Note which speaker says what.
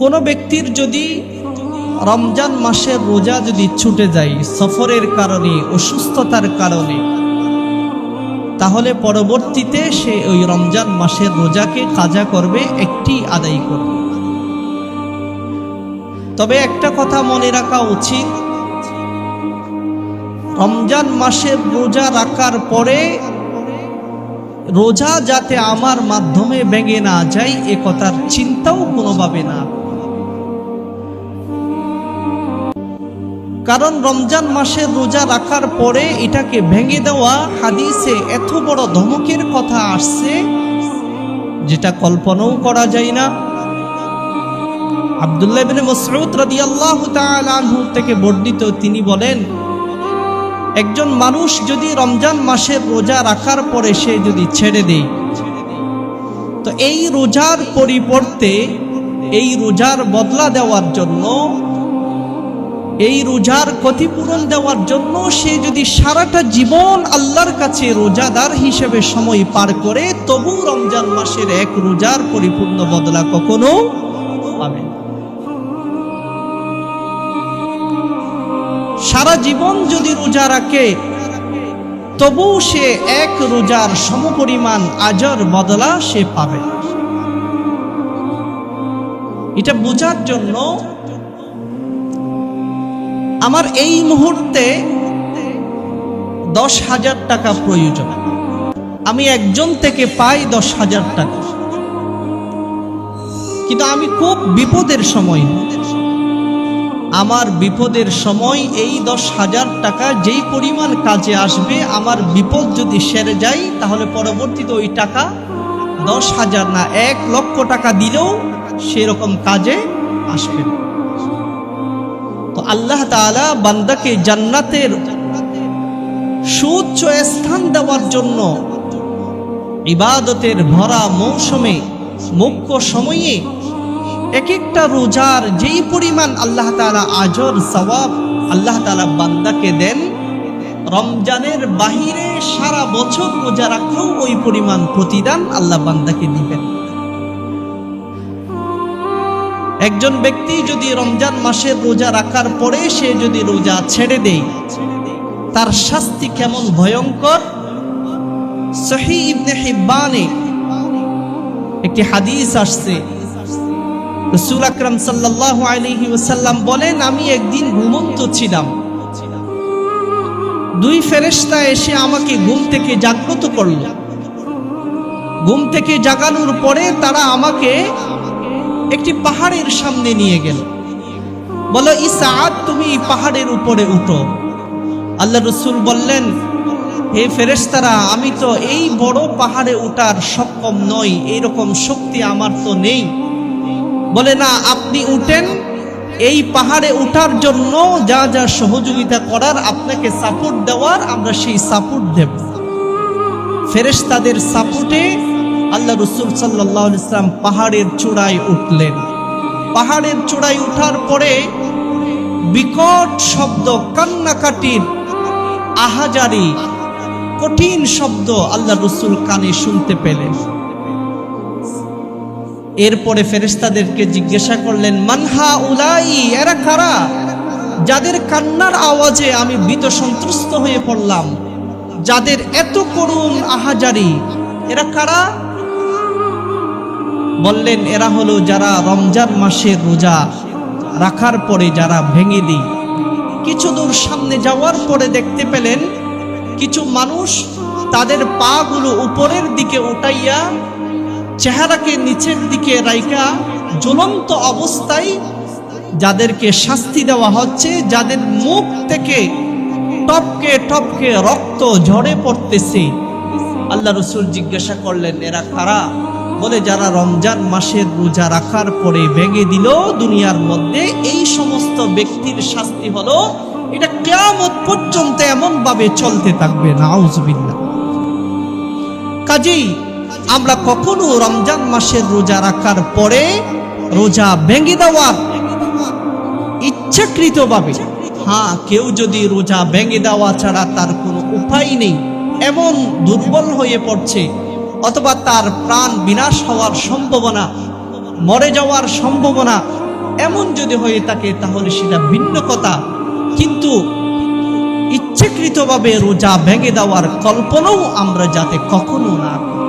Speaker 1: কোনো ব্যক্তির যদি রমজান মাসের রোজা যদি ছুটে যায় সফরের কারণে, অসুস্থতার কারণে, তাহলে পরবর্তীতে সে ওই রমজান মাসের রোজাকে কাজা করবে, একটি আদায় করবে। তবে একটা কথা মনে রাখা উচিত, রমজান মাসের রোজা রাখার পরে রোজা যাতে আমার মাধ্যমে ভেঙে না যায় এ কথার চিন্তাও কোনোভাবে না। কারণ রমজান মাসের রোজা রাখার পরে এটাকে ভেঙে দেওয়া হাদিসে এত বড় ধমকের কথা আসছে যেটা কল্পনাও করা যায় না। আব্দুল্লাহ ইবনে মাসউদ রাদিয়াল্লাহু তাআলা আনহু থেকে বর্ণিত, তিনি বলেন, একজন মানুষ যদি রমজান মাসের রোজা রাখার পরে সে যদি ছেড়ে দেয়, তো এই রোজার পরিবর্তে, এই রোজার বদলা দেওয়ার জন্য, এই রোজার ক্ষতিপূরণ দেওয়ার জন্য সে যদি সারাটা জীবন আল্লাহর কাছে রোজাদার হিসেবে সময় পার করে, তবু রমজান মাসের এক রোজার পরিপূর্ণ বদলা কখনো পাবে না। সারা জীবন যদি রোজা রাখে তবু সে এক রোজার সমপরিমাণ আজর বদলা সে পাবে। এটা বোঝার জন্য আমার এই মুহূর্তে 10,000 টাকা প্রয়োজন। আমি একজন থেকে পাই 10,000 টাকা, কিন্তু আমি খুব বিপদের সময়, আমার বিপদের সময় এই 10,000 টাকা যেই পরিমাণ কাজে আসবে, আমার বিপদ যদি সেরে যায় তাহলে পরবর্তীতে ওই টাকা 10,000 না 1,00,000 টাকা দিলেও সেরকম কাজে আসবে। তো আল্লাহ তাআলা বান্দাকে জান্নাতের সুউচ্চ স্থান দেওয়ার জন্য ইবাদতের ভরা মৌসুমে, মুখ্য সময়ে এক একটা রোজার যেই পরিমাণ আল্লাহ তাআলা আজর সওয়াব আল্লাহ তাআলা বান্দাকে দেন, রমজানের বাহিরে সারা বছর রোজা রাখলেও ওই পরিমাণ প্রতিদান আল্লাহ বান্দাকে দিবেন। একজন ব্যক্তি যদি রমজান মাসের রোজা রাখার পরে সে যদি রোজা ছেড়ে দেয়, তার শাস্তি কেমন ভয়ঙ্কর। সহিহ ইবনে হিব্বানে একটি হাদিস আসছে, রাসূল আকরাম সাল্লাল্লাহু আলাইহি ওয়াসাল্লাম বলেন, আমি একদিন ঘুমন্ত ছিলাম, দুই ফেরেশতা এসে আমাকে ঘুম থেকে জাগ্রত করল। ঘুম থেকে জাগানোর পরে তারা আমাকে একটি পাহাড়ের সামনে নিয়ে গেল, বলো ইসআদ তুমি পাহাড়ের উপরে উঠো। আল্লাহ রাসূল বললেন, হে ফেরেশতারা, আমি তো এই বড় পাহাড়ে উঠার সক্ষম নই, এইরকম শক্তি আমার তো নেই। বলে না, আপনি উঠেন, এই পাহাড়ে উঠার জন্য যা যা সহযোগিতা করার, আপনাকে সাপোর্ট দেওয়ার, আমরা সেই সাপোর্ট দেব। ফেরেশতাদের সাপোর্টে আল্লাহ রাসূল সাল্লাল্লাহু আলাইহি ওয়াসাল্লাম পাহাড়ের চূড়ায় উঠলেন। পাহাড়ের চূড়ায় উঠার পরে বিকট শব্দ, কান্নাকাটির আহাজারি, কঠিন শব্দ আল্লাহ রাসূল কানে শুনতে পেলেন। এরপরে ফেরেশতাদেরকে জিজ্ঞাসা করলেন, মানহা উলাই, এরা কারা যাদের কান্নার আওয়াজে আমি ভীত সন্ত্রস্ত হয়ে পড়লাম, যাদের এত করুণ আহাজারি, এরা কারা? বললেন, এরা হলো যারা রমজান মাসের রোজা রাখার পরে যারা ভেঙে দেয়। কিছু দূর সামনে যাওয়ার পরে দেখতে পেলেন কিছু মানুষ তাদের পা গুলো উপরের দিকে উঠাইয়া চেহারাকে নিচের দিকে রাইখা জ্বলন্ত অবস্থায় যাদেরকে শাস্তি দেওয়া হচ্ছে, যাদের মুখ থেকে টপকে টপকে রক্ত ঝরে পড়তেছে। আল্লাহ রাসূল জিজ্ঞাসা করলেন, এরা কারা? বলে, যারা রমজান মাসের রোজা রাখার পরে ভেঙে দিল দুনিয়ার মধ্যে, এই সমস্ত ব্যক্তির শাস্তি হলো, এটা কিয়ামত পর্যন্ত এমন ভাবে চলতে থাকবে। নাউজুবিল্লাহ। কাজেই আমরা কখনো রমজান মাসের রোজা রাখার পরে রোজা ভেঙে দেওয়ার ইচ্ছাকৃতভাবে, হ্যাঁ, কেউ যদি রোজা ভেঙে দেওয়া ছাড়া তার কোনো উপায় নেই, এমন দুর্বল হয়ে পড়ছে, অথবা তার প্রাণ বিনাশ হওয়ার সম্ভাবনা, মরে যাওয়ার সম্ভাবনা, এমন যদি হয়ে থাকে তাহলে সেটা ভিন্ন কথা, কিন্তু ইচ্ছাকৃতভাবে রোজা ভেঙে দেওয়ার কল্পনাও আমরা যাতে কখনো না করি।